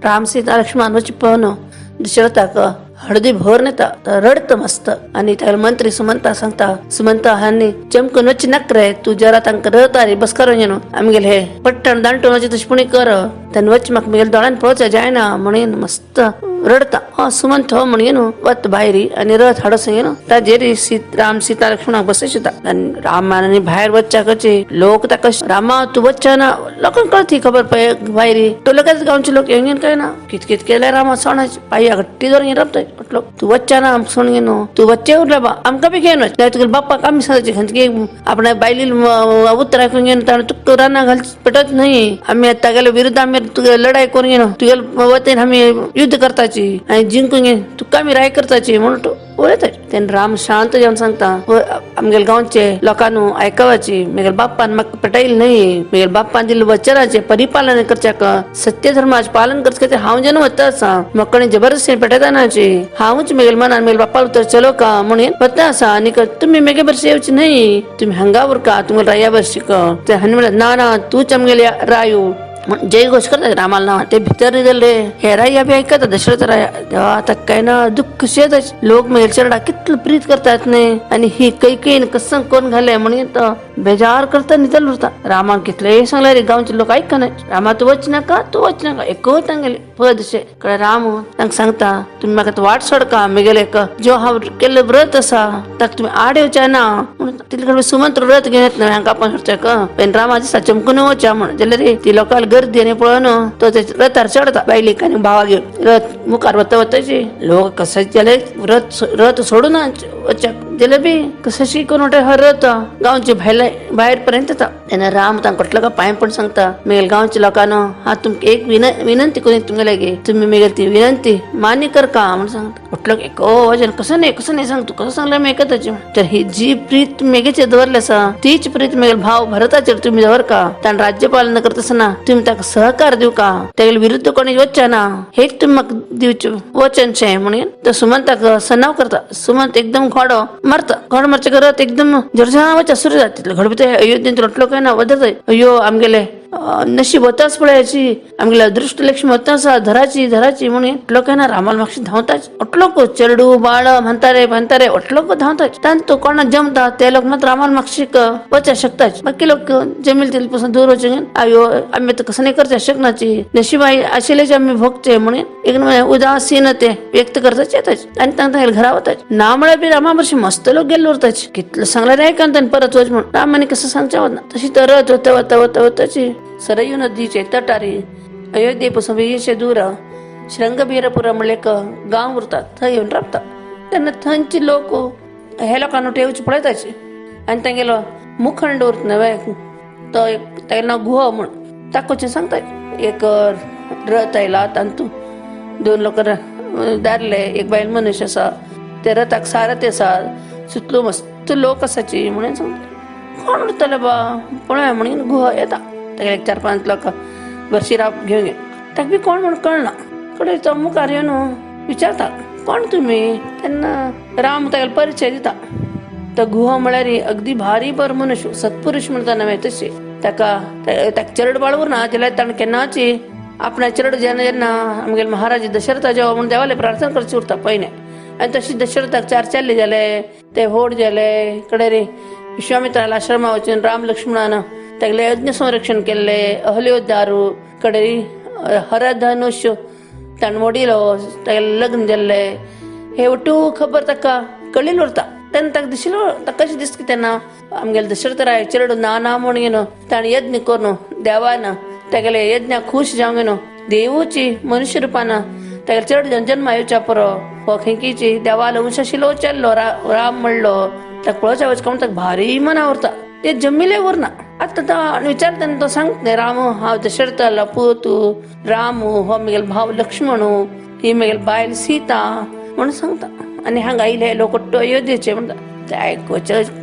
राम सीता लक्ष्मण वच पहनो दशरथाक हळदी भोर नेता तर रडत मस्त आणि त्याला मंत्री सुमंता सांगता सुमंता हानी चमकून वच नक्रे तू जरा तांक रडता रे बस करो येनो आमगेल हे पट्टण दांटून वच दुश्मनी कर तन वच मग मिगेल दोळान पोहोचा जायना म्हणून मस्त रडता हा सुमंत हो म्हणून वत बाहेरी आणि रथ हाडस येनो त्या जेरी राम सीता लक्ष्मण बसयता आणि रामाने बाहेर वच्चा कचे लोक ताका रामा तू वच्चा ना लोकांक कळती खबर पय बाहेरी तो लगेच गावचे लोक येंगेन काय ना कितकित केले रामा सोणाच पाया गट्टी धरून रपतय म्हटलो तू वच्चा ना सोण घेनो तू वच्चे उरला बा आमका बी घेनो नाही तुला बाप्पा आम्ही सांगायचे खंचके आपण बायली उत्तर ऐकून घेणं तर तू राना घाल पटत नाही आम्ही आता गेलो विरुद्ध आम्ही तुझ्या लढाई करून घेणं तुझ्या वतीन आम्ही युद्ध करताची आणि जिंकून घे तू कमी राय करताची म्हणून बोलत त्याने राम शांत जाऊन सांगता आमगेल गावचे लोकांनो ऐकावाची मेगेल बाप्पान मग पटाईल नाही मेगेल बाप्पान दिल वचनाचे परिपालन करच्याक सत्य धर्माचे पालन करचे हाव जन होता असा मकणी जबरदस्ती पटतानाची हावच मेगेल मनान मेगेल बाप्पा तर चलो का म्हणून होता असा आणि तुम्ही मेगे वर्षी येऊची नाही तुम्ही हंगावर का तुम्हाला रायावर शिक ते हनुमान ना ना तूच आमगेल रायू जय घोष करतात रामाला नाव ते भितर रे हे राया बी ऐकतात दशरथ राया तेव्हा आता काय ना दुःख शेतच लोक मेलचरडा कितलं प्रीत करतात नाही आणि ही कैकेन कसं कोण घाले म्हणून बेजार करता नितल होता रामा कितले सांगले रे गावचे लोक ऐक नाही रामा तू वच नका एकच सांगले पदशे कडे राम तांक सांगता तुम्ही म्हाका वाट सोडका मेगेले एक जो हांव केल्लो व्रत असा ताका तुम्ही आड येवच्या ना तिकडे सुमंत व्रत घेत नाही हांका आपण सोडच्याक पण रामाची चमकून वचा म्हण जाल्यार रे ती लोकांना गर्दी आणि पळोवन तो रथार चढता बायलीक आणि भावा घेऊन रथ मुखार वताची लोक कसाचे जाले रथ सोडून वच्याक जाल्यार बी कसाशी करून हा रथ गावचे बाहेर पर्यंत येता तेन्ना राम तांकां कटलो का पांय पण सांगता मेगेल गावच्या लोकांनो हा तुमका एक विनंती करून तुमगे लागे तुम्ही मेगेल ती विनंती मान्य कर का म्हणून सांगता म्हटलं एक वचन कसं नाही सांग तू कसं सांगलं मी ऐकताची तर ही जी प्रीत मेगेचे दवरले आसा तीच प्रीत मेगेल भाव भरताचेर तुम्ही दवर का ताण राज्यपालन करत असताना तुम्ही ताका सहकार दिव का तेगेल विरुद्ध कोणी वच्चा ना हेच तुम्ही म्हाका दिवचे वचन शे म्हणून तर सुमंताक सन्नाव करता सुमंत एकदम घोडो मारच्या घरात एकदम जरजा वच्चा सुरू जात घडबते अयोध्येत लोटलो काय ना वदरताय अयो आमगेले नशीब होताच पळयाची आमगेला अदृष्ट लक्ष्मी होता धराची म्हणून लोकांना रामाला मागशी धावताच अटलोक चरडू बाळ म्हणतारे अटलोक धावताच तांतो कोणा जमता ते लोक मात्र रामाला मागशी वचा शकताच बाकी लोक जमील तिल पासून दूर वचे आयो आम्ही तर कसं नाही करता शकनाची नशिबाई आशिलेच आम्ही भोगचे म्हणून एकदम उदासीन ते व्यक्त करताच येताच आणि तांता घरा होताच ना म्हणा बी रामावर्षी मस्त लोक गेलो होताच कितलं सांगला रे का परत वच म्हणून रामाने कसं सांगच्या होत ना तशी तरत होताची सरयू नदीचे तटारी अयोध्येपासून वेशे दूर श्रंगबीरपुरा म्हणले एक गाव उरतात थंय येऊन राबतात त्यांना थंयची लोक हे लोकांना ठेवची पळयताचे आणि ते गेलो मुखंड उरत नव्हे तो त्याला नाव गुह म्हणून ताकोचे सांगतात एक रथ आयला तांतू दोन लोक दारले एक बायल मनुष्य असा ते रथाक सारथी असा सुतलो मस्त लोक असाची म्हणून सांगतात कोण उरतले बा पळय म्हणून गुह येता त्याला एक 4-5 लोक बर्शीराव घेऊन ताका बी कोण म्हणून कळना कडे तो मुखार येऊन विचारता कोण तुम्ही त्यांना राम त्याला परिचय दिता तर गुह म्हळ्यार अगदी भारी बर मनुष्य सत्पुरुष म्हणता नव्हे तसे ताका चरड बाळवर ना तिला ताण केन्नाची आपणा चरड जेन्ना आमगेले महाराज दशरथ जेव्हा म्हणून देवाले प्रार्थना करची उरता पयने आणि तशी दशरथाक 4 चाल्ले जाले ते व्होड जाले कडे रे विश्वामित्राला आश्रमा वचून राम लक्ष्मणान तेगले यज्ञ संरक्षण केले अहल्योद्धारू कडे हरधनुष्य ताण मोडिलो तेगेले लग्न जाल्ले हे ಒಟ್ಟು खबर ताका कळिल्लो उरता तेन्ना ताका दिसलो ताका कशें दिसता की तेन्ना आमगेले दशरथ राय चेडू ना म्हणून ताणें यज्ञ करून देवान तेगेले यज्ञ खुश जावंक गेलो देवूची मनुष्य रूपान तेगेले चेडू जन्म येवच्या पुरो हो खंयकीची देवाला अंश आशिल्लो चल्लो राम म्हणलो ताका पळोवच्या वच कोण ताका भारी मना उरता ते जमिले उरना आता विचारता तो सांगता राम हांव दशरथाला पूतू राम हो मेगेल भाव लक्ष्मण ही मेगेल बायल सीता म्हणून सांगता आणि हांगा आयले लोक अयोध्येचे म्हणटा ते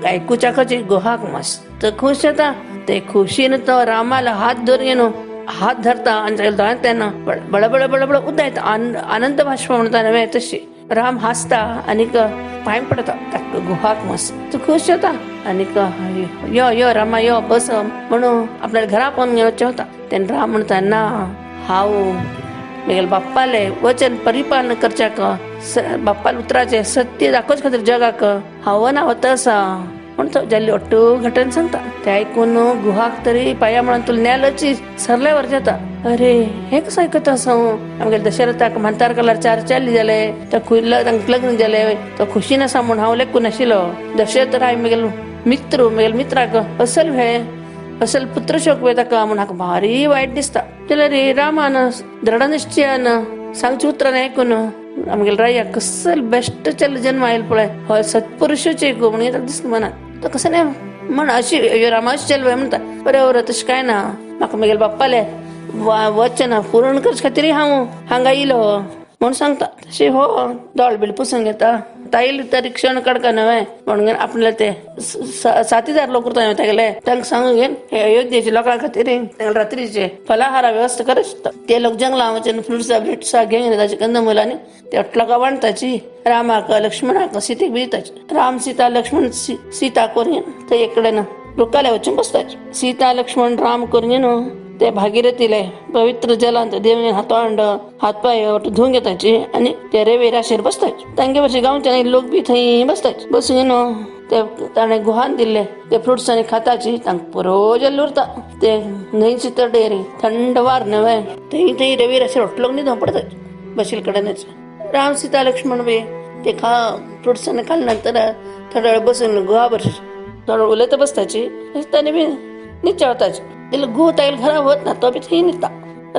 ऐकुच्या खंयची गुहाक मस्त खुश जाता ते खुशीन तो रामाला हात धरून हात धरता आणि तेन्ना बळबळ उदायता आनंद भाष्प म्हणता नव्हे तशी राम हसता आणि पाय पडता ताका गुहाक मस्त खुश जाता आणि यो रामा यो बस म्हणून आपल्याला घरा पण घेवचें होता तेन्ना राम म्हणता ना हांव मेगेल बाप्पाले वचन परिपालन करच्याक बाप्पाला उतराचे सत्य दाखवच खातीर जगाक हांव ना होता असा म्हणतो जाल्ली अट्टू घटन सांगता. ते ऐकून गुहाक तरी पाया म्हणून तुला न्यायलाची सरल्यावर जाता. अरे हे कसं ऐकत असं आमगे दशरथाक म्हणतार कलर चार चालली जाले तर खुयला तांकां लग्न जाले तो खुशीन आसा म्हूण हांव लेकून आशिल्लो. दशरथ राय मेगेल मित्राक असल वेळ असल पुत्र शोकवे ताका म्हूण हाका भारी वायट दिसता. जाल्यार रे रामान दृढ निश्चयान सांगचे उतरान ऐकून आमगेल राया कसल बेस्ट चल जन्म आयल पळय हय सत्पुरुषाचे गो म्हणून ताका दिसता मनात. तो कसं नाही म्हण अशी रामाची चलवय म्हणटा बरोबर तशें काय ना. म्हाका म्हगेल बाप्पाले वचन पूर्ण करचे खातीर हांव हांगा येयलो म्हणून सांगता. तशें हो दोळ बीळ पुसून घेता. ताईल तरी क्षण काडका न्हय म्हणून आपल्याला ते 7,000 लोक उरता तेगेले तांकां सांगून घेन हे अयोध्येच्या लोकां खातीर तांकां रात्रीचे फलाहारा व्यवस्था करता. ते लोक जंगलां वचून फ्रुट्सां घेवन ताची कंदमुलांनी ते अटलाका वांडताची रामाक लक्ष्मणाक सीतेक बी दिताची. राम सीता लक्ष्मण सीता करून ते एक कडेन रुखाले वचून बसताची. सीता लक्ष्मण राम करून ते भागीरथीले पवित्र जलांत देवन हातोंड हातपाय धुवून घेताची आणि ते रेवे राशेर बसताची. तांगे वर्षी गांवचे लोक बी थंय बसताची. बसून ते ताणें गुहान दिल्ले ते फ्रुट्स आनी खाताची तांकां पुरो जेल्लो उरता. ते न्हंयची तटेर थंड वार न्हय थंय रेवे राशेर होटलोक न्हिदो पडताची बशील कडेनच. राम सीता लक्ष्मण बी ते फ्रुट्स आनी खाल्ले नंतर थोडा वेळ बसून गुहा भर थोडं उलयता बसताची. तांणी बी न्हिदच्या वताची. गुह ताईल घरा वत ना तो बी थंय न्हिदता.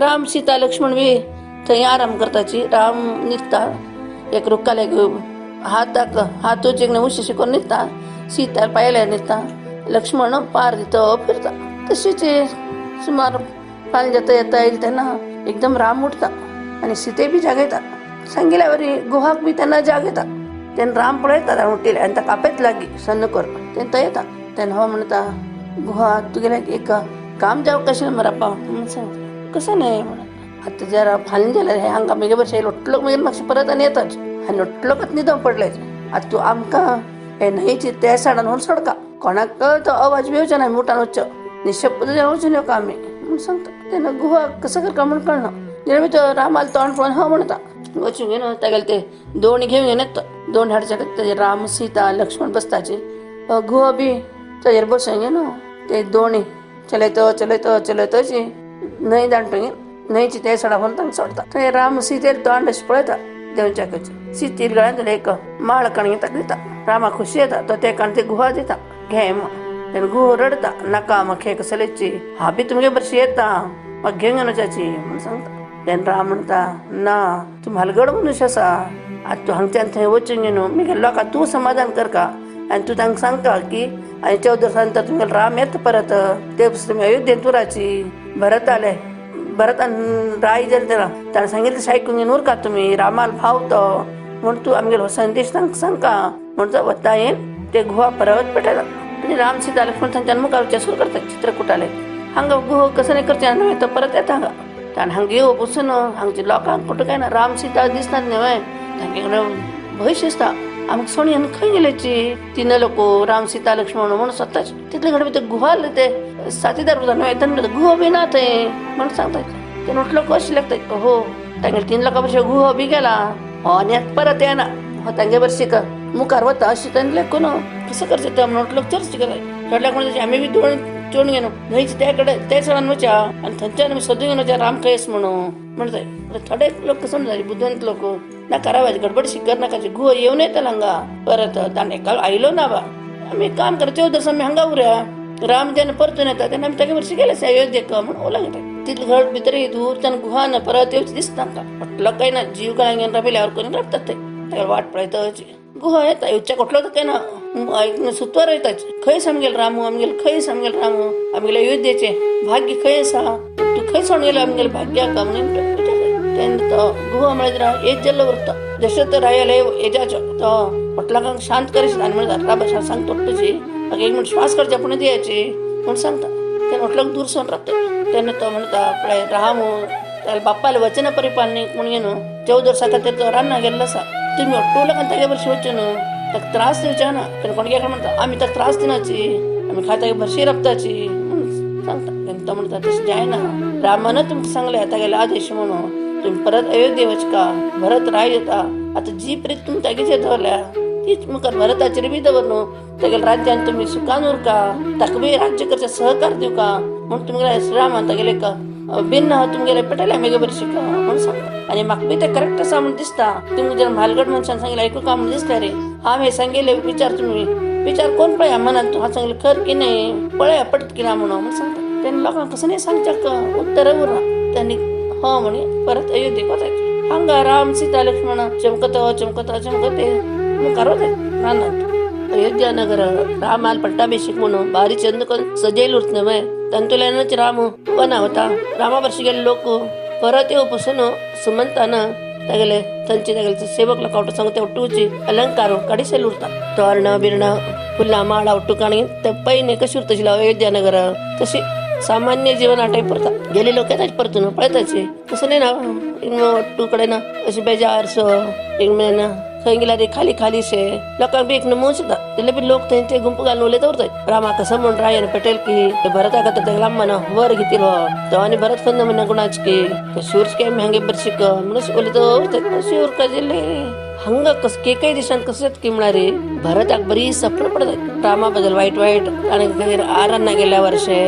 राम सीता लक्ष्मण बी थंय आराम करताची. राम न्हिदता एक रुखाले हाताक हात उचेक उशी शिकोवन न्हिदता. सीता पायल्यार न्हिदता. लक्ष्मण पार दितो फिरता. तशीच सुमार पाल येता येईल तेन्ना एकदम राम उठता आनी सीते बी जाग येता. सांगिल्या वरी गुहाक बी तेन्ना जाग येता. तेन्ना राम पळयता उठिले आनी ताका कापेत लागी सन्न कर तेन्ना तो येता. तेन्ना हो म्हणटा गुहा तुगेले एक काम जावं कशें मरापा म्हणून सांगता. कसं नाही म्हणत आतां जरा फाल्यां जाल्यार हे हांगा म्हगे भशेन लोटलोक मागीर म्हाका परत आनी येताच आनी लोटलोकच न्हिदो पडले. आतां तूं आमकां हे न्हंयची त्या सायडान व्हरून सोडका कोणाक तो आवाज बी येवचो ना मुठान वच्चो निशब्द जावन वचून येवका आमी म्हणून सांगता. तेन्ना गुहा कसं करता म्हणून कळना. जेन्ना तो रामाल तोंड पळोवन हो म्हणटा वचून घेवन तेगेले ते दोणी घेवन येता. दोणी हाडचे तेजे राम सीता लक्ष्मण बसताची. गुहा बी ताजेर बसून घेवन ते दोणी चलयत अशी न्हंय दांटून न्हंयची ते सडा व्हरून तांकां सोडता. थंय राम सीतेर तोंड अशें पळयता देवच्याकचे. सीतेर गळ्यांत एक माळ कणगी ताका दिता. रामा खुशी येता तो ते कण ते गुहा दिता घे म्हूण. तेन्ना गुहो रडता नाका म्हाका हे कसलेची हांव बी तुमगे बरशी येता म्हाका घेवन वचाची म्हूण सांगता. तेन्ना राम म्हणटा ना तूं म्हालगड मनुश्य आसा. आतां तूं हांगच्यान थंय वचून न्हू म्हगे लोकांक तूं समाधान करका आनी तूं तांकां सांगता की आनी 14 सांगता तुमगे राम येता परत ते तुमी अयोध्येन तुराची. भरतान राय जाले ताणें सांगिल्लें तशें आयकून घेवन उरकात तुमी रामाल भाव तो म्हूण तूं आमगेलो संदेश तांकां सांगता म्हणटा वता येन ते गुहा परत पेटयता. आनी राम सीता लक्ष्मण थंयच्यान मुखार वचचें सुरू करता चित्रकुटाले. हांगा गुहो कसं नाही करचें न्हय तो परत येता हांगा. ताणें हांगा येवं बसून हांगच्या लोकांक कुठं काय ना राम सीता दिसता न्हय तांगे भंय शिजता. आमकां सोडून खंय गेल्याची 3 लोक राम सीता लक्ष्मण म्हणून स्वताचे. तितले घडे ते गुहाल ते 7,000 उरता न्हय तेन्ना गुहो बी ना थंय म्हणून सांगता. ते उठलो कशें लागता हो तांगे 3 लोकां भशेन गुहो बी गेला आनी आतां परत येना हो तांगे भरशीक मुखार वता अशें तांणी लेखून कसं करचें तें म्हणून उठलो चर्च केला. थोड्याक म्हणटा आमी बी चोवन घेवन न्हंयचे त्या कडेन ते सणान वचा आनी थंयच्यान आमी सोदून घेवन वचा राम खंय म्हणून म्हणटाय. थोडे लोक समजाले बुद्दवंत लोक नाका रावायची गडबडशी करनाकाची गुहो येवन येतालो हांगा परत ताणें एका आयलो ना बा आमी काम करता 14 दीस आमी हांगा उरया. राम जेन्ना परतून येता तेन्ना आमी तागे वर्शी गेले अयोध्येक म्हणून उलयता. तितले घड भितर दूर तेन्ना गुहान परत येवचें दिसता तांकां. म्हटलो काय ना जीव काळान घेवन राबिल्यावर करून राबतात ते ताका वाट पळयताची. गुहा येता येवच्या कोटलो काय ना सुतवर वयताची. खंय सामगेल रामू आमगेल खंय सामगेल रामू आमगेले अयोध्येचें भाग्य खंय आसा तूं खंय सोडून गेलो आमगेले भाग्याक म्हणून तेन्ना तो गुहा म्हळ्यार एक जेल्लो उरता. दशरथ रायले हेज्याचो तो म्हटलांक शांत करीत आनी म्हणटा राबा सांग तोट्टची म्हाका 1 मिनट श्वास करचे पूण दियाची म्हूण सांगता. तेन्ना म्हटलं दूर सोन राबता. तेन्ना तो म्हणटा पळय रामू त्याला बाप्पाले वचन परिपालने म्हूण घेवन 14 वर्सां खातीर तो रान्ना गेल्लो आसा. तुमी अट्टू लोकांक तागे भरशी वचून ताका त्रास दिवचे ना. तेन्ना कोणगे म्हणटा आमी ताका त्रास दिनाची आमी खातागे भरशी राबताची म्हणून सांगता. तेन्ना तो म्हणटा तशें जायना रामानच तुमकां सांगलें तागेले आदेश म्हणून तुम्ही परत अयोध्ये वचका भरत राय येता आता जी प्रीत तुम तागेचे धरल्या तीच मुखार भरताचेर बी दवरनो तेगेले राज्यान तुम्ही सुखान उरका ताका बी राज्य करचे सहकार दिव का म्हणून तुमगेले श्रीरामान तागेले का भिन्न तुमगेले पेटयल्या मेगे बरी शिका म्हणून सांगता आणि म्हाका बी ते करेक्ट आसा म्हणून दिसता तुमगे जर म्हालगड मनशान सांगितलं ऐकू का म्हणून दिसले रे हांव हे सांगितले विचार तुम्ही विचार कोण पळया मनात हांव सांगले खर की नाही पळया पडत की ना म्हणून सांगता त्यांनी लोकांक कसं नाही सांगच्याक उत्तर उरना त्यांनी हो म्हणे परत अयोध्येक वचायचे हांगा राम सीता लक्ष्मण चमकते मुखार वताय रानांत अयोध्या नगर रामाल पट्टाभिषेक म्हणून भारी चंद करून सजयला उरत नव्हे तंतुल्यानच राम वना होता रामा वर्षी गेले लोक परत येऊ पासून सुमंतान तेगेले थंयचे तेगेले सेवक लोक आवट सांगता उठूची अलंकार काडिसेल उरता तोरण बिरण फुलां माळा उठू काणी ते पयने कशी उरतशी अयोध्या नगर तशी सामान्य जीवन टाईप उरता गेले लोक येताच परतून पळयताचे तसं नाही ना वाटू कडेन अशी बेजारसो ना थंय गेल्यार खाली खाली शे लोकांक बी एक नमून सुद्धा जाल्यार बी लोक थंय गुंप घालून उलयता उरतात रामा कसं म्हण रायन पेटल की भरता खाता तेगेला अम्मान वर घेतिलो तो आनी भरत फंद म्हण गुणाच की शूर्स के हांगे बरशिक म्हणून उलयता उरतात शूर काजिल्ले हंगा कस केकय दिशान कसत की म्हणारे भरताक बरी सपन पडतात रामा बद्दल वाईट वाईट आणि आरांना गेल्या वर्षे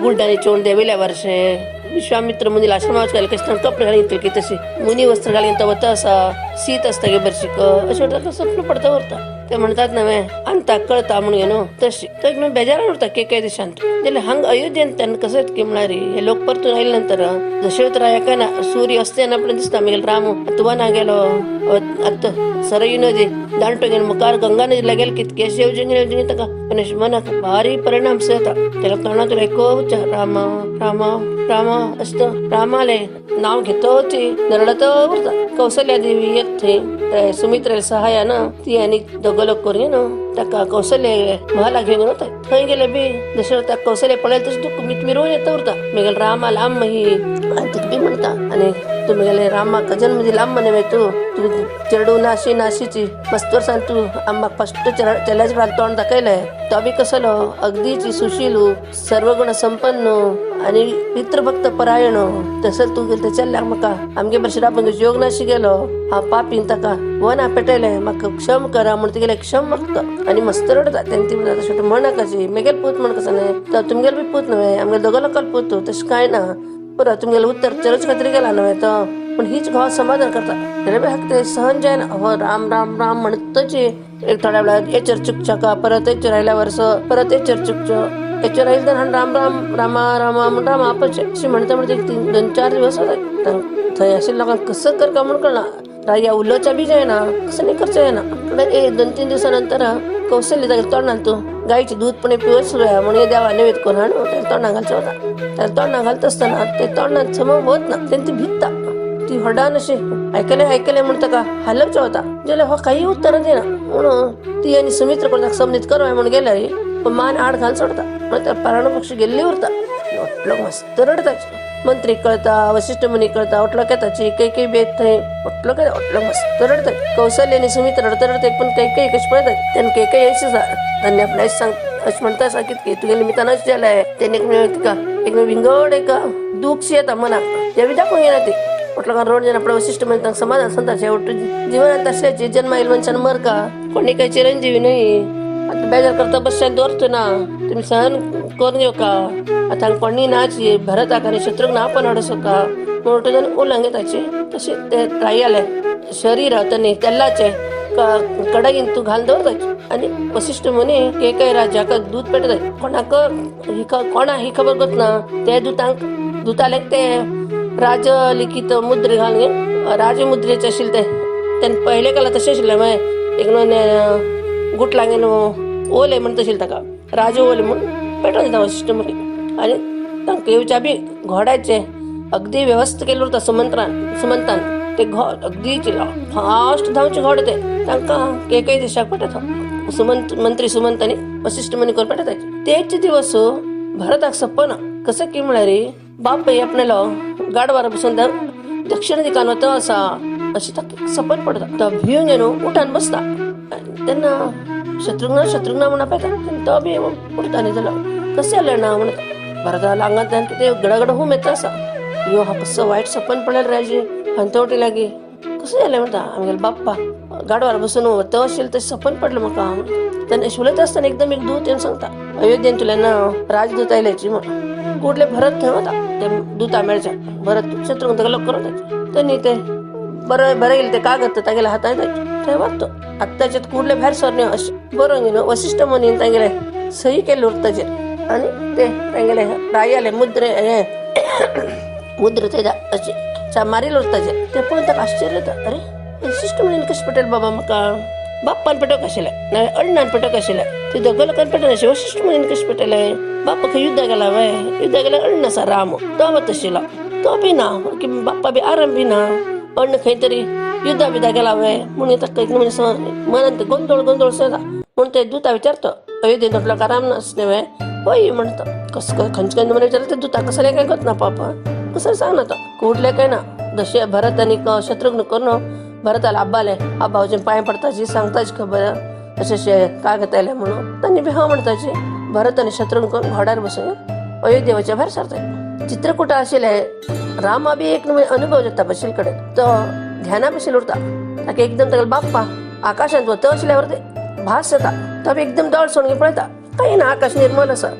गुड्डानी चोंड देविल्या वर्षे विश्वामित्र मुनीला आश्रमात घाल कशे कपडे घालीन की तशी मुनी वस्त्र घालीन तो वता असा शीत असता गे बरशीक अशें वाटता स्वप्न पडता उरता ते म्हणतात नव्हे अंता कळता म्हणून न्हू तशी तर न्हू बेजारान उरता केके दिशांत जाल्यार हांगा अयोध्येन तेन्ना कसं की म्हणारी हे लोक परतून आयले नंतर दशरथ रायाक ना सूर्य असतेना पण दिसता मागीर राम तुवाना गेलो आत सरयू नदी दांटो गेलो मुखार गंगा नदीला गेलो कितके शेवजिंग ताका पण मनाक भारी परिणाम जाता तेका तोंडांतून आयकूच रामा रामा रामा असतं रामाले नाव घेतो ती नरडत उरता कौशल्या देवी येत थंय सुमित्रेला सहाय्यान ती आनी दोगो लोक करून ताका कौशल्य महाला घेऊन वता थंय गेले बी दशरथाक कौशल्य पळयले तशें तूं मिरवून येता उरता मेगेल रामा लांब ही तुका बी म्हणटा आनी तुम्ही गेले रामाक जन्म दिला अम्मा नव्हे तू चेडू नाशीची मस्त वर्सान तू आम्हाक फस्ट चेल्याच वेळार तोंड दाखयलें तो बी कसलो अगदीची सुशीलू सर्वगुण संपन्न आणि पितृभक्त परायण तसं तू गेल चल्ल्याक म्हाका आमगे बरशी राबून योग नाशी गेलो हांव पापीन ताका वना पेटयलें म्हाका क्षम करा म्हण गेले क्षम मागता आनी मस्त रडता तेन्ना ती म्हणटा तशें म्हणा कशी मेगेल पूत म्हण कसं न्हय तर तुमगेल बी पूत न्हय आमगे दोगो लोकल पूत तशें कांय ना पुरा तुमगेले उत्तर चरच खातीर गेला न्हय तो पण हीच घाव समाधान करता जाल्यार बी हाका ते सहन जायना हो राम राम राम म्हणत तशी एक थोड्या वेळार हेचेर चुकच्या परत हेचेर आयल्या वर्स परत हेचेर चुकच्यो हेचेर आयले तर राम राम रामा रामा म्हण रामा आपणशे अशी म्हणटा म्हणटा 2-4 दिवस वतात थंय आशिल्ल्या लोकांक कसं करता म्हण कळना राया उलोवच्या बी जायना कसं नाही करचें जायना 2-3 दिवसा नंतर कौशल्य जागे तोंडान तूं गायचे दूध पण पिवच सुरू आहे म्हणून देवा नैवेद करून हाडून त्याला तोंडां घालचें वता त्याला तोंडां घालता आसतना ते तोंडान समज वत ना तेन्ना ती भित्ता ती हडान अशी ऐकले म्हण ताका हालवचें वता जाल्यार हो काही उत्तर दिना म्हणून ती आनी सुमित्र कोण ताका समनीत करूं म्हण गेल्यार पण मान आड घाल सोडता म्हणून त्या पारायण पक्षी गेल्ली उरता लोक मस्त रडताची मंत्री कळता वशिष्ठ मुनी कळता ओटलो येताची काही बेत थंय ओटलो मस्त रडतात कौशल्य आनी सुमित्र रडता पण काही कशी पळयतात तेन्ना काही अशी त्यांनी आपल्या सांग अशें म्हणटा सांगीत की तुगे निमित्तान अशें जालें तेणे एक विंगड एक दुखशी येता मनाक ते बी दाखोवंक येना ती म्हटलं रोड जाण आपल्या वशिष्ठ म्हणजे तांकां समाधान सांगता शेवट जिवनांत तसल्याची जन्म येईल मनशान मर का कोणी काही चिरंजीवी न्हय आता बेजार करता बसशान दवरचो ना तुम्ही सहन करून घेऊ का आता कोणी नाची भरताक आनी शत्रूक ना पण हाडसो का म्हणून जाण उलंग येताचे तशें ते रायले शरीर न्ही तेल्लाचे कडाईन तूं घालून दवरताचे आनी वशिष्ठ मुनी केकय राजाक दूध पेटताय कोणा ही खबर करतना ते दुतालेक ते राज लिखीत मुद्रे घालून राजमुद्रेचे आशिल्ले तेन्ना पयले काला तशें आशिल्लें मागीर एक गुटलांगेन ओले म्हण तशिल्ले ताका राज ओले म्हण पेटोवन दिता वशिश्ट मुनी आनी तांकां येवच्या बी घोड्याचे अगदी वेवस्था केल्लो उरता सुमंतान ते घोड अगदी फास्ट धांवचे घोडे ते तांकां केकय देशाक पेटयता मंत्री सुमंत आनी वशिश्ठ मुनी करून पेटयताचे तेच दिवस भरताक सपना कसं की म्हळ्यार बाप आपणेलो गाडवार बसून दक्षिण दिकान वता असा अशी ताका सपन पडता तो भिवून न्हू उठान बसता तेन्ना शत्रुघ्न म्हण आपयता तो बी उठता न्ही जालो कशें जालें ना म्हणटा भरता आंगांतल्यान कितें गडगड हूम येता आसा यो हा कसं वायट सपन पडलें राजी आणि तेवढी लागी कसं झालं म्हणता आम्ही गेलो बाप्पा गाडवार बसून तहसील तसे सपन पडलं मग का त्याने शिवलत असताना एकदम एक दूत येऊन सांगता अयोध्येन तुला ना राजदूत आयल्याची मग कुठले भरत ठेवता ते दूता मेळच्या भरत शत्रुघ्न त्याला लवकर होता त्यांनी ते बरं गेले ते कागद त्या गेला हातात ते वाटतो आत्ताच्यात कुठले बाहेर सरणे बरं गेलं वशिष्ठ म्हणून त्या गेले सही केले उरताचे आणि ते त्या गेले राई आले मुद्र ते असे मारील उरताचे ते पण त्या आश्चर्य होतं अरे वशिष्ठ म्हणून कशी पटेल बाबा मग का बाप्पान पेटो कशाला नाही अण्णान पेटो कशाला ते दोघं पेटो नसे वशिष्ठ म्हणून कशी पेटेल बाप्पा काही युद्ध गेला वय युद्ध गेला अण्णासा राम तो तशीला तो बी ना की बाप्पा बी आराम बी ना अण्ण काहीतरी युद्धा बिद्धा गेला वय म्हणून काही म्हणजे मनात गोंधळ सदा म्हणून ते दूता विचारतो अयोध्ये म्हटलं का राम नसणे वय होय म्हणतं कसं खंच मला विचारलं ते दूता कसं काय करत ना पापा कसं सांग ना कुठले काय ना जसे भरत आणि शत्रुघ्न करून भरताला आब्बाले आब्बाचे पाय पडताची सांगताची खबर तसे कागद आले म्हणून त्यांनी बी हा म्हणताची भरत आणि शत्रुघ्न करून घोड्यावर बसून अयोध्येच्या बाहेर सरताय चित्रकूट असेल आहे रामा बी एक अनुभव जाता बशीलकडे तो ध्याना बशील उरता ताकी एकदम त्याला बाप्पा आकाशात व तहशिल्यावर ते भास येता तो एकदम दळ सोडून पळता काही ना आकाश निर्मल असं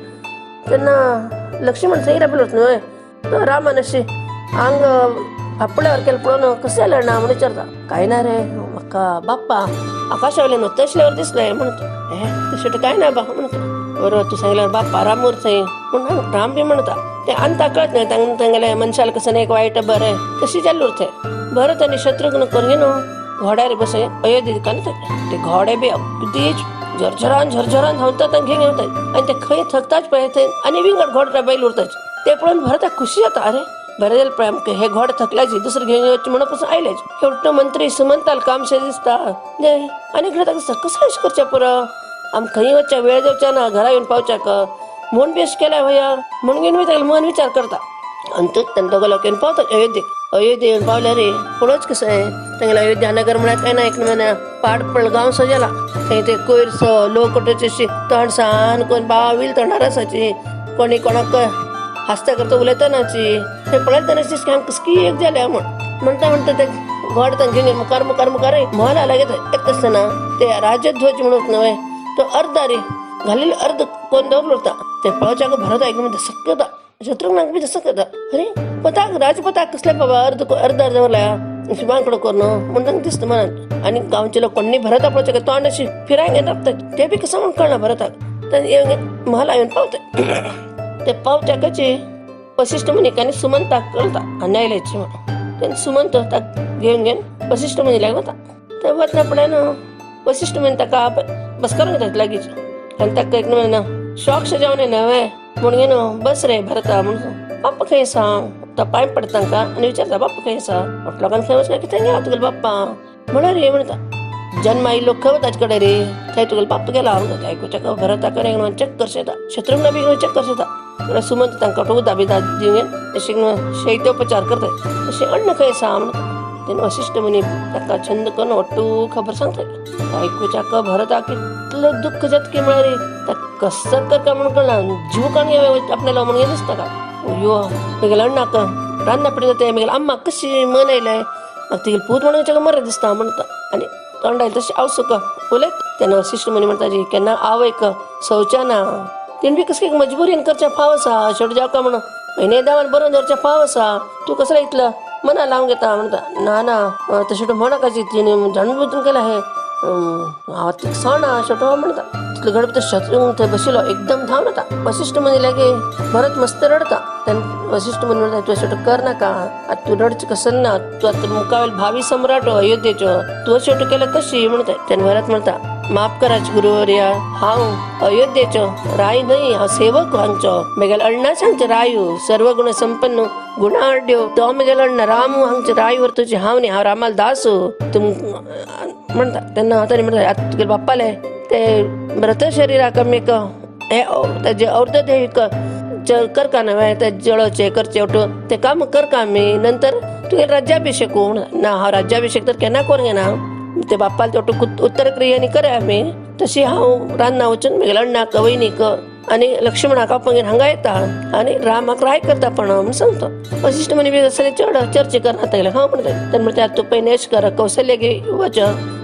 त्यांना लक्ष्मण सही राबेल होत नाही तर रामानशी अंग फापड्यावर केलं पळून कसं आलं ना म्हणून विचारता काय ना रे मक्का बाप्पा आकाशावले न तसल्यावर दिसलंय म्हणतो ते शेवटी काय ना बा म्हणतो बरोबर तू सांगितलं बाप्पा रामूरच आहे म्हणून राम बी म्हणता ते अंता कळत नाही त्यांना मनशाला कसं नाही एक वाईट बरं आहे तशी चालू होते भरत आणि शत्रुघ्न करून घोड्यावर बसे अयोध्ये का ते घोडे बी अगदीच झरझरान धावतात आणि घेऊन येतात आणि ते खय थकताच पाहिजे आणि विंगड घोडा बैल उरताच ते पण भरता खुशी होता अरे बरेल प्रेम हे घोड थकल्याची दुसरं घेऊन म्हणून आयल्याच शेवट मंत्री सुमंताल कामशे दिसता अनेक घरात दिसतात कसं करच्या पुरं आम खई वच्चा वेळ जाऊच्या ना घरा येऊन पावच्या का मन बेस केलाय भैया म्हणून घेऊन मन विचार करता आणि तो त्यांना दोघं लोक येऊन पावतात अयोध्ये येऊन पावल्या रे पुढंच कसं आहे त्यांना अयोध्या नगर म्हणा काय ना एक महिना पाडपळ गाव सजाला काही ते कोयरस लोकटची तणसान कोण बावील तणारासाची कोणी कोणाक हस्ता करतो उलयतानाची ते पळतानाची कसकी एक झाल्या म्हणता ते घोड घेऊन मुकार मला लागत एक असताना ते राजध्वज म्हणत नव्हे तो अर्धारी घालेले अर्ध कोण दौरल होता ते पळच्या भरत ऐकून दसक होता शत्रुघ्न बी दसक होता अरे पताक राजपताक कसल्या बाबा अर्धा जवळला शिवांकडे करणं म्हणून दिसतं मनात आणि गावचे लोक कोणी भरत आपल्या तोंडाशी फिरायला टाकतात ते बी कसं म्हणून कळणार भरतात तर मला येऊन पावतात ते पावच्या कचे वशिष्ठ मुनिकाने सुमंता कळता न्यायलायची म्हणून त्यांनी सुमंत घेऊन वशिष्ठ मुनी लागला त्या वतनापड्यानं वशिष्ठ मुनी का बस करून घेतात लगेच आणि त्या एक ना शॉक सजावणे नव्हे म्हणून बस रे भरता म्हणून बाप्पा काही सांग तर पाय पडता का आणि विचारता बाप्पा काही सांग लोकांना खेळच काय किती घ्या तुला बाप्पा म्हणा रे म्हणता जन्म आई लोक खवताचकडे रे काय तुला बाप्पा गेला म्हणतात ऐकूच्या का भरता करे चक्कर शेता शत्रुघ्न बी चक्कर शेता सुमंत तांका उदा बिदा दिवन शैत्योपचार करतात तसे अन्न काही सांग म्हणतात त्याने वशिष्ठ म्हणे ताका छंद करून वाटू खबर सांगताय ऐकूच्या का भरता कितलं दुःख जतके मिळाले त्या कसं कर का म्हणून कळला जीव का आपल्याला म्हणून दिसतं का यो मेघेल अण्णा का रान्ना पडी जाते मेघेल आम्हा कशी म्हणायलाय मग ती पूत म्हणून मर दिसता म्हणता आणि तोंडायला तशी आवसो का बोले त्यानं वशिष्ठ म्हणे म्हणता जी केन्ना आवय का शौचाना तीन बी कसं काही मजबुरीन करच्या फावसा शेवट जाव का म्हणून महिने दावान बरोबर दरच्या फावसा तू कसं इथलं मना लावून घेता म्हणता ना तर शेवट म्हणा का तिने जाणून बुजून केलं आहे सणा शेवट म्हणता तिथलं गणपती शत्रुघ्न ते बसलो एकदम धाव नव्हता वशिष्ठ म्हणे लागे भरत मस्त रडता त्यानं वशिष्ठ म्हणे म्हणता तू शेवट कर नका आता तू रडच कसं ना तू आता मुकावेल भावी सम्राट अयोध्येचं तू शेवट केलं कशी म्हणताय त्यानं भरत म्हणता माफ कराच गुरुवर्या हांव अयोध्येचं राय नाही हा सेवक हांगचो मेघेल अण्णा सांगचे रायू सर्व गुण संपन्न गुणाढ्यो तो मेघेल अण्णा रामू हांगचे रायवर तुझे हाव नी हा रामाला दासो तुम म्हणता त्यांना हाताने म्हणता आता तुझे बाप्पाले ते मृत शरीराक मेक जे अर्ध देविक कर का नव्हे त्या जळचे करचे उठो ते काम कर का मी नंतर तुझे राज्याभिषेक होऊन ना हा राज्याभिषेक तर केना कोण घेना ते बाप्पाला तेवढं उत्तर क्रियेने करे आम्ही तशी हांव रान्ना वचून मेघेल अण्णा वयनीक आणि लक्ष्मणाक आपण हांगा येता आणि रामाक राय करता पण म्हणून सांगतो. वशिष्ठ म्हणे बी असले चढ चर्चे करण्यात येईल हा म्हणतात. त्यांनी म्हणते तू पै नेश कर कौशल्य घे वच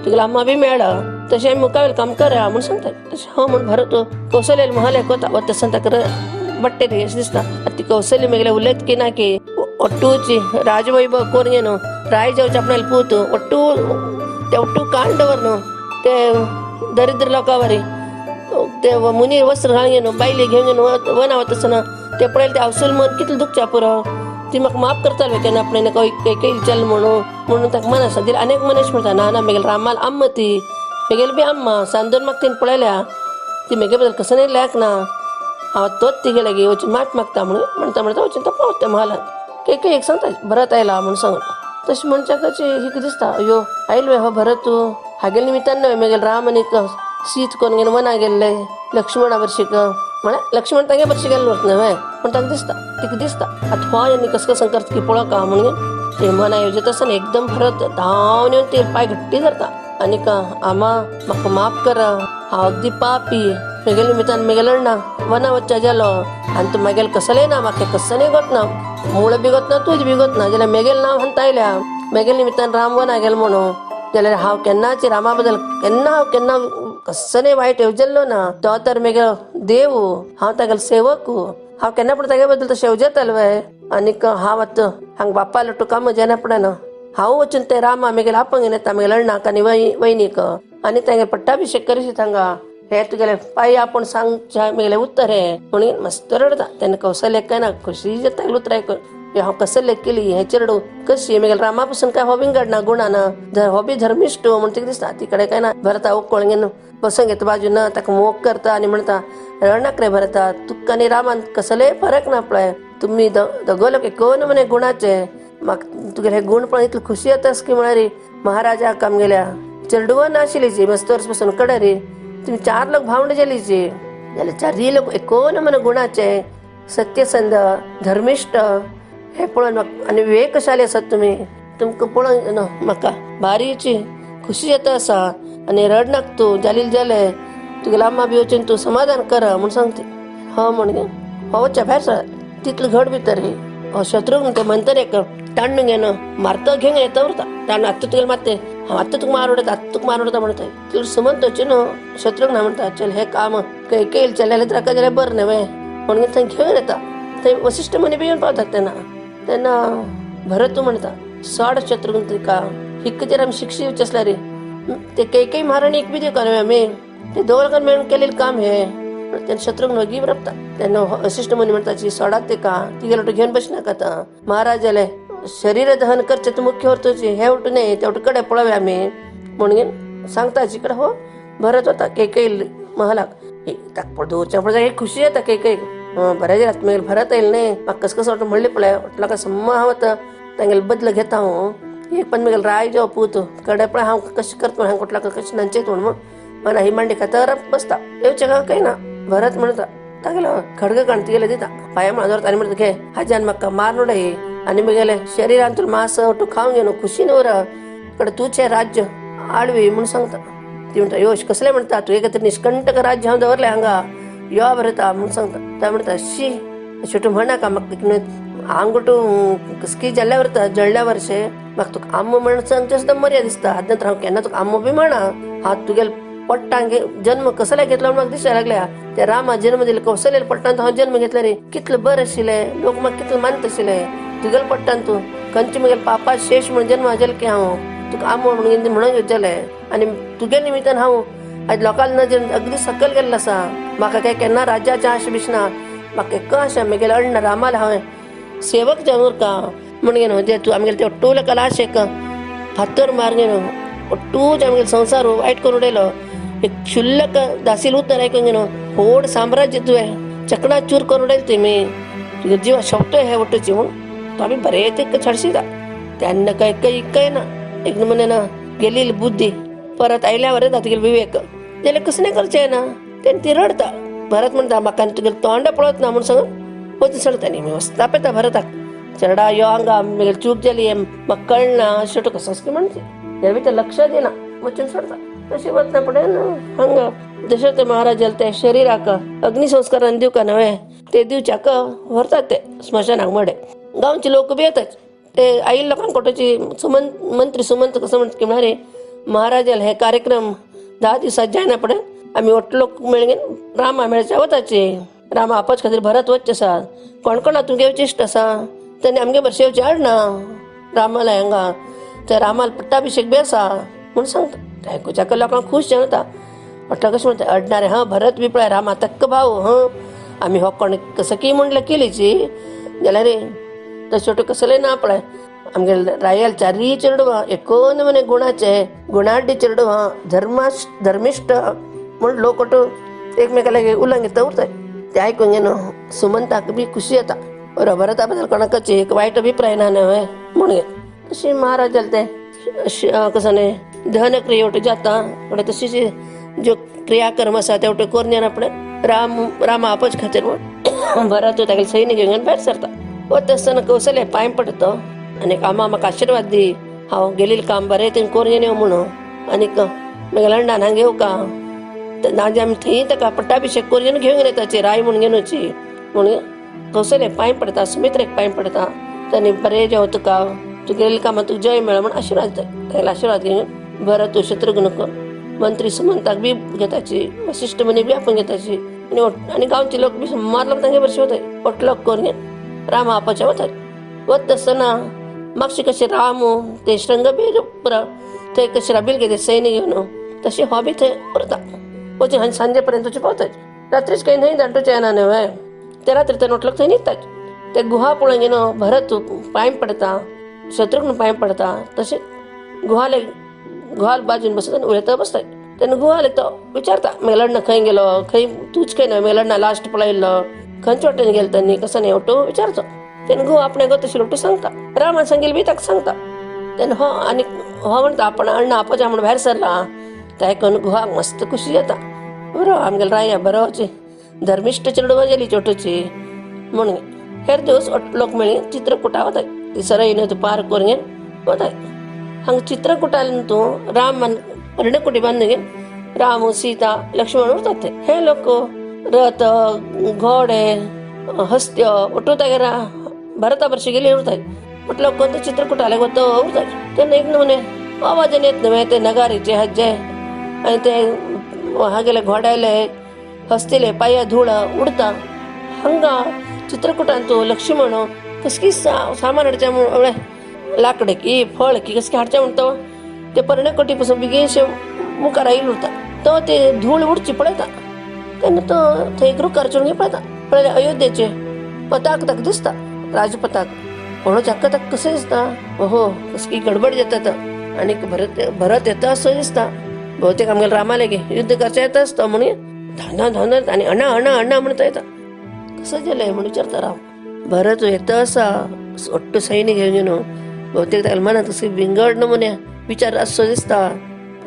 तुला आम्हा बी मेळा तसे आम्ही मुकावेल काम करा म्हणून सांगतात. तसे हो म्हणून भरत कौशल्य महाले कोता व संत कर बट्टे दिसता ती कौशल्य मेगले उल्लेख की ना की ಒಟ್ಟೂಚಿ ರಾಜವೈಭವ ಕೋರ್ಗೇನು ರಾಯ जाऊ आपल्याला पूत ಒಟ್ಟು ते ಒಟ್ಟು कांडवरनं ते दरिद्र लोकांवरी ते मुनी वस्त्र घालून बायले घेऊन वनावत असं ते पडेल ते अवसल मन कितलं दुःखच्या पुरं ती मग माफ करताल वेळ आपण काही चल म्हणून ताका मन आसा दिले अनेक मनीस म्हणटा ना ना मेगेल रामाला आम्म ती मेगेल बी आम्मा सांदून मग तिने पळयल्या ती मेगे बद्दल कसं नाही लायक ना हांव तोच तिगे लागी वचून मात मागता म्हणता वचून तो पावते महालात काही एक सांगता भरत आयला म्हणून सांगून तशी म्हणच्या कशी हिक दिसता अयो आयलो हो भरत तू हागेल निमित्तान नव्हे मेगेल राम आणि सीत कोण गेलं मना गेल्ले लक्ष्मणा वर्षिक म्हणे लक्ष्मण तागे वर्षी गेल्लो न्हय पण ताका दिसता तिका दिसता आता हो यांनी कसं संकट की पळो का म्हणून ते मना येवजत आसतना एकदम भरत धांवन येवन ते पाय घट्टी धरता आणि का आमा म्हाका माफ कर हांव अगदी पापी मेगेल निमित्तान मेगेल अण्णा वना वच्चा जालो आनी तू मागेल कसलें ना म्हाका कसं नाही गोत ना मूळ बिगत ना तूच बिगत ना जाल्यार मेगेल नांव हांता आयल्या मेगेल निमित्तान राम वना गेल म्हणून जाल्यार हांव केन्नाच रामा बद्दल केन्ना कसं नाही वायट येवजल्लो ना तो तर मेगेलो देव हांव तागेलो सेवक हांव केन्ना पण तागे बद्दल तशें येवजतालो वय आनीक हांव आतां हांगा बाप्पा लट्टू काम जेन्ना पडना हांव वचून ते रामा मेगेल आपांक घेवन येता मेगेल अण्णाक आनी वयनीक आनी तांगे पट्टाभिषेक करीत हांगा हे तुगेले पायी आपण सांगच्या मेगले उत्तर हे म्हणून मस्त रडता तेन्ना कौशल्य काय ना खुशी जाता उतर हांव कसले केली हे चेडू कशी मेगेल रामा पासून काय हो बिंगडना गुणाना हो बी धर्मिष्ट म्हण तिका दिसता तिकडे काय ना भरता उकळ घेवन बसून घेता बाजून ताका मोग करता आनी म्हणटा रडनाक रे भरता तुका आनी रामान कसले फरक ना पळय तुम्ही दोगो लोक कोण म्हणे गुणाचे म्हाका तुगेले हे गुण पळोवन इतली खुशी येतास की म्हळ्यार महाराजा काम गेल्या चेडूव नाशिल्लीची मस्त वर्स पासून कडे रे तुम्ही 4 लोक भावंड जेलीचे जाल्यार 4 लोक कोण म्हणे गुणाचे सत्यसंध धर्मिष्ठ हे पळोवन आनी विवेकशाली आसात तुम्ही तुमकां पळोवन म्हाका भारीची खुशी येता आसा आनी रडनाक तूं जालील जाले तुगेलो आम्मा बी वचून तूं समाधान कर म्हूण सांगता हो म्हणगे हो वच्चा भायर सर तितलें घड भितर हो शत्रूक ते म्हणतरेक तांडून घेवन मारता घेवन येता उरता तांड आत्ता तुगेले मारते हांव आत्ता तुका मारवडता आत्ता तुका मारवडता म्हणटा तुका सुमंतचे न्हू शत्रूक ना म्हणटा चल हे काम केल चल्लेले ताका जाल्यार बरें न्हय म्हणून थंय घेवन येता थंय वशिश्ट मनी बी येवन पावतात तेन्ना भरत तूं म्हणटा सोड शत्रूक तिका हिक्क आमी शिक्षा येवची आसल्यार ते काही महाराणीक बी दिवका न्हय आमी ते दोगांक मेळून केलेलें काम हे तेन्ना शत्रूक नगी रपता तेन्ना वशिश्ट मनी म्हणटा सोडात तिका तिगे लोट घेवन बसनाका आतां महाराज जाले शरीर दहन करचे तूं मुख्य व्हरतोची हे उठू न्हय ते उठू कडे पळोवया आमी म्हणून सांगता जिकडे हो भरत होता केकैल महालाक ताका पळ दवरच्या पळय खुशी येता केकैक बरें जालें तुमगेले भरत येयलें न्हय म्हाका कसं वाटलें म्हणलें पळय म्हाका सम्मा हांव आतां तांगेले बदलो घेता हांव एक पण मेगेलो राय जो पूत कडे पळय हांव कशें करता हांव कोटला कशें नांचयत म्हणून मला ही मांडी खातर बसता येवचें का काही ना भरत म्हणटा तागेलो खडग काण तिगेले दिता पांया म्हण दवरता आनी म्हणटा घे हाज्यान म्हाका मार उडय आनी म्हगेले शरिरान तुला मांस ओटू खावंक घेवन खुशीन उर कडे तुजें राज्य आडवी म्हूण सांगता ती म्हणटा योश कसलें म्हणटा तूं एक तरी निश्कंटक राज्य हांव दवरलें हांगा यो बरयता म्हूण सांगता त्या म्हणटा शी शेवटी म्हणनाका म्हाका आंगुटू कसकी जाल्ल्या व्हरता जळ्ळ्या वर्शे म्हाका तुका आम्म म्हण सांगचे सुद्दां मर्याद दिसता हात नंतर हांव केन्ना तुका आम्म बी म्हणा हांव तुगेले पट्टांक जन्म कसले घेतलो म्हाका दिसच्या लागल्या त्या रामा जन्म दिले कौशल्य पट्टांत हांव जन्म घेतला रे कितलें बरें आशिल्लें लोक म्हाका कितलें मानत आशिल्ले तुगेले पट्टान तूं खंयचे म्हगेले पापा शेष म्हण जन्म जालें की हांव तुका आमो म्हणून येवचेलें आनी तुगे निमित्तान हांव आयज लोकांक नजर अगदी सकयल गेल्लो आसा म्हाका काय केन्ना राज्याचें आश बिशना म्हाका एक आशा म्हगेले अण्णा रामाला हांवें सेवक जावन उरका म्हणून न्हू जे तूं आमगेले ते अट्टूल कलाशेक फातर मारगे न्हू अट्टूच आमगेलो संवसार वायट करून उडयलो एक क्षुल्लक दासील उतर आयकून न्हू व्हड साम्राज्य तुवें चकणा चूर करून उडयलें तुमी तुगे जिवा शेवटोय हे वटूची म्हूण तो आमी बरें ते छडशिता तेन्ना काय ना एक म्हणे ना गेली बुद्धी परत आयल्यावर येता तुगेले विवेक जाल्यार कसं नाही करचें ना तेन्ना ती रडता भरत म्हणटा म्हाका तुगेले तोंड पळोवत ना म्हूण सांगून वचून सडटा न्ही मी वस्ता पेता भरताक चेडा यो हांगा म्हगेली चूक जाली हें म्हाका कळना शेवटो कसोच की म्हणचे ह्या भितर लक्ष दिना वचून सडता तशें वतना फुडें हांगा दशरथ महाराजाला त्या शरीराक अग्निसंस्कारान दिवका नव्हे ते दिवच्याक व्हरतात ते स्मशानाक मडे. गांवचे लोक बी येतात. ते आई लोकांक कोटाची मंत्री सुमंत कसं म्हणत की म्हणारे महाराजाला हे कार्यक्रम 10 दिवसात जायना पडे. आम्ही ओट लोक मेळगेन रामा मेळच्या वताचे. रामा आपाच खातीर भरत वच्चे आसा. कोण कोणा तूं घेवचे इश्ट आसा तेणे आमगे बरें शेवचे हाडना रामाला हांगा. त्या रामाला पट्टाभिषेक बी आसा म्हूण सांगता. ते आयकुच्याक लोकांक खूश जाता. म्हटलं कशें म्हणटा अडणारे हां भरत बी पळय रामा तक्क भाव हं आमी हो कोण सकी म्हणल्यार केलीची जाल्यार रे तशें कसले ना पळय आमगे रायल चारी चेडवां एकोन म्हणे गुणाचे गुणाढ्य चेडवां धर्मिश्ठ म्हण लोक एकमेका लागीं उलंगिता उरताय. ते आयकून न्हू सुमंताक बी खुशी येता. बरो भरता बद्दल कोणाकच एक वायट अभिप्राय ना न्हय म्हणून तशी महाराजाला ते कसं न्ही दहन क्रिया वटे जाता पण तशीच ज्यो क्रियाकर्म आसा तेवटे कोरण्यान आपणें राम आपोच खातीर म्हण भरत तागेले सैन्य घेवन भायर सरता. वता आसतना कौशल्य पांय पडता आनी आमा म्हाका आशिर्वाद दी हांव गेलेलें काम बरें थंय कोरयेन येवं म्हणून आनीक म्हगे लंडान हांगा येवं का नाजे आमी थंय ताका पट्टाभिषेक कोरयेन घेवन येताची राय म्हूण घेवन वची म्हणून कौशल्य पांय पडता सुमित्रेक पांय पडता. तांणी बरें जेव तुका तूं गेलेलें कामां तुका जय मेळ म्हण आशिर्वाद दिता. तागेलो आशिर्वाद घेवन भरत शत्रुघ्न मंत्री सुमंताक बी घेताची वशिश्ट मुनी बी आपूण घेताची आनी गांवचे लोक बी मारलो तांगे बरें वताय. ओटलोक कोरयेन रामा आपाच्या वताय. वता आसतना मागशे कशें राम ते श्रंगबेर पुरा थंय कशें राबिल घेता सैन्य घेवन तशें हो बी थंय उरता. वचून हांवें सांजे पर्यंत वचूं पावताय. रात्रीच काही न्हय धाडटोचें येना न्हय. ते रात्री ते ओटलोक थंय न्हिदताय. ते गुहा पळोवन घेवन भरत पांय पडता शत्रुघ्न पांय पडता. तशें गुहाल बाजून बसता उलयता बसताय. तेन्ना गुहाल तो विचारता म्हगे लग्न खंय गेलो खंय तूच खंय न्हय म्हगे लग्न लास्ट पळयल्लो खंयच्या वाटेन गेलो त्यांनी कसं नाही ओटो विचारचो. तेन्ना घो आपणे गो तशें ओटो सांगता. रामान सांगेल बी ताका सांगता. तेन्ना हो आनी हो म्हणटा आपण अण्णा आपोवच्या म्हूण भायर सरला. ते आयकून गुहाक मस्त खुशी जाता. बरो आमगेलो राया बरो धर्मिश्ट चेडवां गेली चोटोची म्हणून हेर दिवस लोक मेळ्ळी चित्रकुटा वताय. ती सरय न्हय पार करून वताय. हांगा चित्रकुटान तूं राम रणकुटी बांदून घेवन राम सीता लक्ष्मण उरतात. ते हे लोक रथ घोडे हस्त्य ओटू तागेर भरता बरशी गेली उरताय. म्हटलं कोणते चित्रकुटाले वतो उरताय. तेन्ना एक नमुने आवाजान येत न्हय ते नगारीचे हज्जे आनी ते हागेले घोड्याले हस्तिले पांया धूळ उडता. हांगा चित्रकुटान तूं लक्ष्मण कसकी सामान हाडचें म्हण लांकडें की फळ की कसकी हाडचें म्हणटा ते पर्णकोटी पासून बेगीनशें मुखार येयला उरता. तो ते धूळ उडची पळयता. तेन्ना तो थंय रुखार चोरून पळयता. पळयलें अयोध्येचे पताक ताका दिसता राजपताक पळोवंक हक्क ताका कशें दिसता. ओहो कसकी गडबड जाता. आनीक भरत येता असो दिसता. भोवतेक आमगेलो रामा लेगीत युध्द करचें येता आसता म्हणून धांवना आनी अण्णा अण्णा अण्णा म्हणटा येता. कसं जालें म्हूण विचारता राम. भरत येता आसा ओट्ट सैन्य घेवन भोवतेक तागेल्या मनांत कसली विंगड नमुने विचार असो दिसता.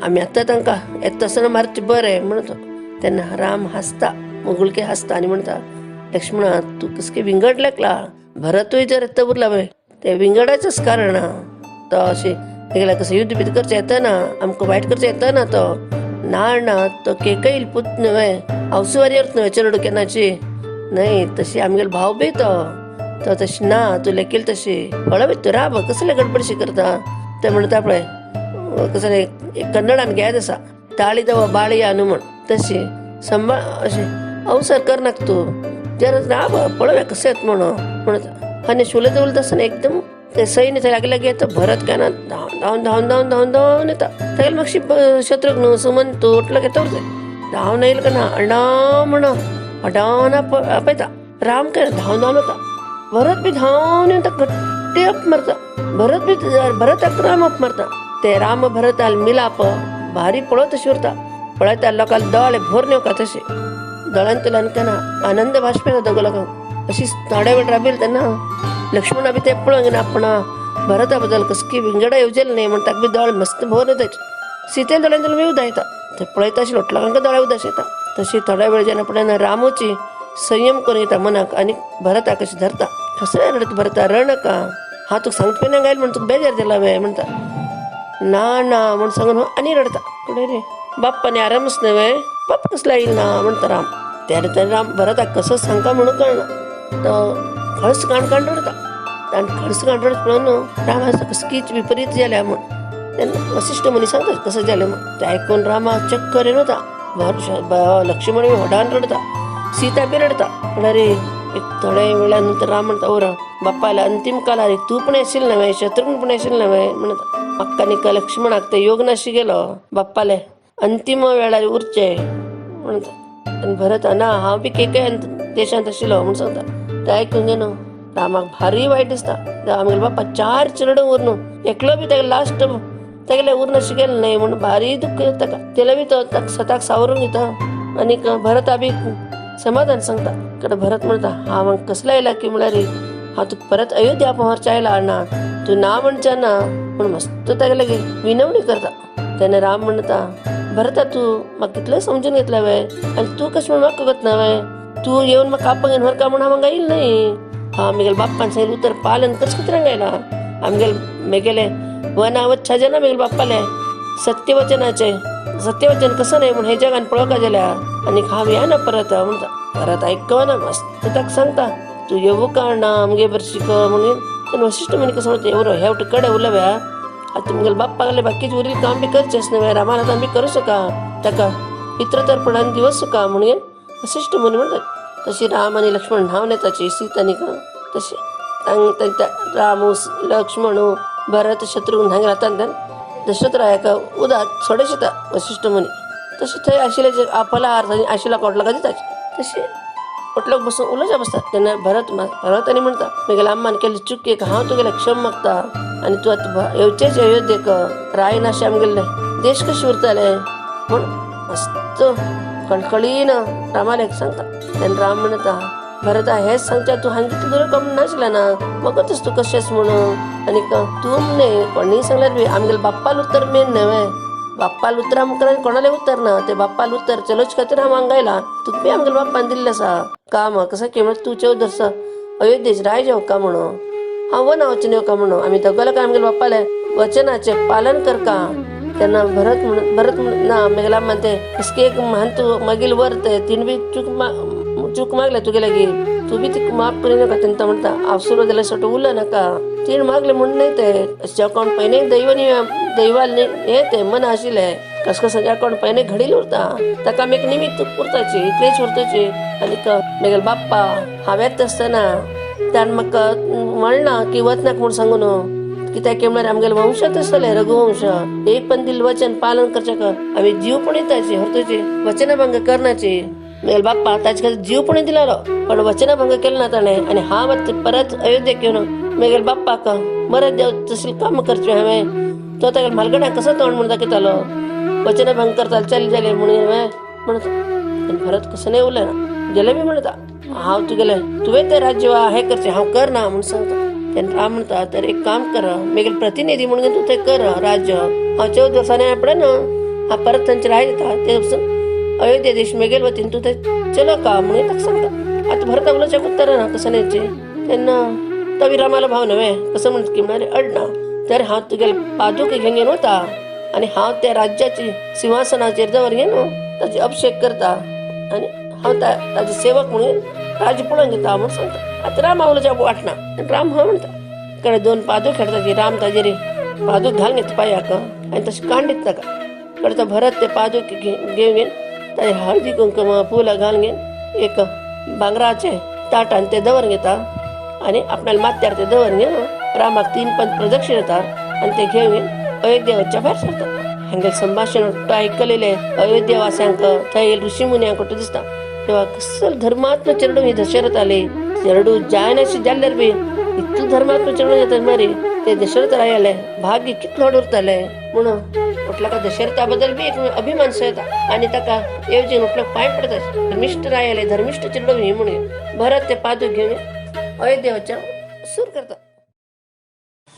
आमी आतां तांकां येता आसतना मारचें बरें म्हणटा. तेन्ना राम हांसता मुगुळके हांसता आनी म्हणटा लक्ष्मणा तूं कसकी विंगड लेकला. भरतूय जर येता उरला पळय ते विंगडाचेंच कारण तो अशें तेगेल्या कसं युध्द बी करचें येतना आमकां वायट करचें येतना तो ना तो केकईल पूत न्हय हावसुवारी न्हय चेडू केन्नाची न्हय तशी आमगेलो भाव बी तो तशी ना तूं लेखील तशी पळय तूं राब कसले गडबडशी करता. ते म्हणटा पळय कसले एक कन्नडान गेद आसा ताळी दव बाळया न्हू म्हण तशी संभाळ अशें अवसर करनाक तूं जरा राब पळय कशें येता म्हणटा. आनी उलयता उलयता आसतना एकदम ते सैन्य थंय लागीं येता. भरत केन्ना धांवन येता. तेगेले मातशी शत्रुघ्न सुमंत ओटलो घेता उरताय. धांवन येयलो केन्ना अण्णा म्हण अडावना आपयता. राम केन्ना धांवन वता. भरत बी धांवन येवन ताका गट्टी अप मारता. भरताक राम अप मारता. ते राम भरताल मिलाप भारी पळोवत तशी उरता. पळयता लोकांक दोळे भरून येवका तशें दोळ्यांतल्यान केन्ना आनंद भाशप येता दोगां लोकांक. अशी थोड्या वेळ राबिल तेन्ना लक्ष्मणा बी ते पळोवंक घेना आपणा भरता बद्दल कसकी विंगडा येवजेल न्हय म्हण ताका बी दोळे मस्त भरून येताय. सीते दोळ्यांतल्यान बी उदक येता. ते पळयता अशें लोकांक दोळे उदक येता. तशी थोड्या वेळ जेन्ना पळयना रामूची संयम करून येता मनाक आनी भरता कशें धरता. कसले रडता भरता रणका हांव तुका सांगता पेना गायल म्हण तुका बेजार जाला वे म्हणटा. ना म्हण सांगून आनी रडता. फुडें रे बाप्पाने आरामच न्हय बाप कसला येईल ना म्हणता राम. त्याने राम भरताक कसं सांगता म्हणून कळना तर खळस काण रडता. आणि खळस काण रडत पळून रामाचं कसकीच विपरीत झाल्या म्हण त्यांना वसिष्ठ मुनी सांगतात कसं झालं मग. ते ऐकून रामा चक्कर येत होता. लक्ष्मण वडान रडता, सीता बी रडता. पण अरे एक थोड्या वेळानंतर राम म्हणता ओर बाप्पाला अंतिम काला रे तू पण येशील नव्हे, शत्रुघ्न पण येशील नव्हे म्हणता. पक्कानी का लक्ष्मणाक ते योग नाशी गेलो बाप्पाले अंतिम वेळार उरचे म्हणता. आणि भरत ना हांव बी केके देशांत आशिल्लो म्हणून सांगता. ते ऐकून गेलो रामाक भारी वायट दिसता. आमगे बाप्पा 4 चरड उरनो एकलो बी तेका लास्ट तेगेले उरन शिकेल नाही म्हणून भारी दुःख ताका. तेला बी तो स्वताक सावरून घेता. आणि भरता बी समाधान सांगता. कडे भरत म्हणता हा मग कसला येला की म्हळ्यार हा तू परत अयोध्या पोहरच्या आयला ना तू ना म्हणच्या ना म्हणून मस्त तेगेले विनवणी करता. त्याने राम म्हणता भरता तू म्हाका कितलं समजून घेतला वे आणि तू कशें म्हणून म्हाका करत ना वे. तू येऊन म्हाका कापाक घेवन व्हर का म्हणून हांव येईल नाही. हा मेगेल बाप्पान सांगितलं उतर पालन कस कितें गायला आमगेल मेगेले वनावत छाजे मेगेल बाप्पाले सत्यवचन कसं नाही म्हणून हे जगान पळोवका गेल्या. आणि हांव या ना परत म्हणता. परत ऐकवा ना मस्त ताका सांगता तू येवू का ना आमगे बरं शिक म्हणून. वशिष्ठ म्हणे कसं म्हणते एवढं हेवट कडे उलव्या आता तुमगेल बाप्पा गेले बाकीचे उरील काम बी करचेच नव्हे रामाला तर बी करू शका ताका इतर तर पडान दिवस का म्हणून वशिष्ठ मुनी म्हणतात. तशी राम आणि लक्ष्मण नाव नेताची सीतानी का तशी राम लक्ष्मण भरत शत्रुघ्न हांगे राहतात. दशरथरायाका उदा सोडे शिता वशिष्ठ मुनी तशी थंय आशिल्ले जे आपला आर्थांनी आशिल्ला कोटला का दिताची तशी कोटलोक बसून उलोवच्या बसतात. तेन्ना भरतानी म्हणटा मेगेल्या आम्मान केली चुकीक हांव तुगेले क्षम मागता आणि तू आतां येवचेच अयोध्येक राय नाशे आमगेले देश कशे उरतले म्हण मस्त कळकळीन रामाले सांगता. तेन्ना राम म्हणटा भरता हेच सांगता तू हांगे तुजो कम नाशिल्ला ना वगतच तू कशेंच म्हणून. आणि तू म्हणे कोणी सांगल्यार बी आमगेले बाप्पाल उत्तर मेन न्हय. बाप्पाल उतर आमकां कोणाले उत्तर ना ते बाप्पाल उत्तर चलोच खातीर हांव हांगायला तू बी आमगेले बाप्पान दिल्लें आसा काम कसं की म्हण तू 14 वर्सां अयोध्येच राय जेव का म्हणून हांव वना वचन येव का म्हणून आमी दोगांले काय आमगेले बाप्पाले वचनाचे पालन कर का. तेन्ना भरत ना मेगेला म्हणते इसके एक म्हण तू मागील वर ते तीन बी चूक मागले तुगे लागी तू बी ती माफ करी नाका. तेन्ना म्हणटा हांव सुरू जाल्यार सोट उरलं नाका तीन मागले म्हणून नाही ते अकाउंट पयने दैवाल हे ते मन आशिल्ले कसं अकाउंट पयने घडील उरता ताका आमी एक निमित्त उरताची इतलेच उरताची. आणि मेगेल बाप्पा हांव येता आसतना त्यान म्हाका म्हणना की वचनाक म्हूण सांगून कित्याक म्हळ्यार आमगेले वंशात आसतले रघुवंश एक पण दिल वचन पालन करचें आमी जीव पण येताची हरताची वचनभंग करनाची. मेगेल बाप्पा ताचे खातीर जीव पण दिलो पण वचनभंग केलो ना ताणें. आणि हांव परत अयोध्येक येवन मेगेल बाप्पाक मरत देव तसले काम करचे हांवें तो ताका म्हालगड्या कसो तोंड म्हणून दाखयतालो वचनभंग करता चल जालें म्हणून हांवें म्हणता. आनी भरत कसं नाही उरलें ना गेले बी म्हणटा हांव तुगेले तुवें तें राज्य हे करचें हांव करना म्हणून सांगता. तेन्ना राम म्हणटा तर एक काम कर मेगेल प्रतिनिधी म्हणून तूं थंय कर राज्य हांव 14 वर्सांनी पडे ना हांव परत तांचे राय दिता ते अयोध्या देश मेगेल वतीन तूं थंय चलो का म्हणून ताका सांगता. आतां भरता उलोवचें उत्तर ना कसं न्हयची. तेन्ना तो बी रामाला भाव न्हय कसं म्हणटा की म्हणारे अडना तर हांव तुगेले पादुके घेवन वता आणि हांव त्या राज्याची सिंहासनाचेर दवरगेन ताचे अभिषेक करता आणि हांव ताचे सेवक म्हणून राज्य पळोवन घेता म्हणून सांगता. आतां रामा उलोवचें वाटना राम हा म्हणटा. कडे 2 पादूक खेळटा की राम ताजेर पादूक घालून घेता पांयाक आनी तशें काण दिता ताका. कडे तो भरत ते पादूक घेवन ताजेर हळदी कुंकम फुलां घालून घेवन एक भांगराचे ताटान ते दवरून घेता आणि आपल्याला माथ्यार ते दवरून घेवन रामाक 3 पंच प्रदक्षिण येता आणि ते घेवन अयोध्या वचच्या भायर सरता. हांगे संभाशण आयकलेले अयोध्या वास्यांक थंय ऋषी मुन्यांक दिसता तेव्हा कसं धर्मात्म चेडू ही दशरथ आले चेडू जायनाशी जाल्यार बी इतलें धर्मात्म चेडू येतात मरी ते दशरथ रायले भाग्य कितलो उरताले म्हणून म्हटल्यार दशरथा बद्दल बी एक अभिमान येता आणि ताका येवजी म्हटल्यार पांय पडता धर्मिष्ठ रायले धर्मिष्ठ चेडू ही म्हणून भरत ते पादूक घेवन अयोध्या वचच्या सुरू करता.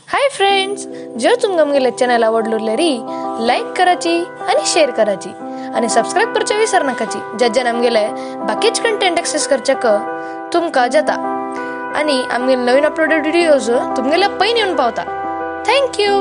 हाय फ्रेंड्स, जर तुमकां आमगेलें चॅनल आवडलो जाल्यार लायक कराची आणि शेअर कराची आणि सबस्क्राईब करचे विसर नाकाची ज्याच्यान आमगेले बाकीचे कंटेंट एक्सेस करच्याक तुमकां जाता आणि आमगेले नवीन अपलोडेड व्हिडिओज तुमगेल्या पयलीं येवन पावता. थँक्यू.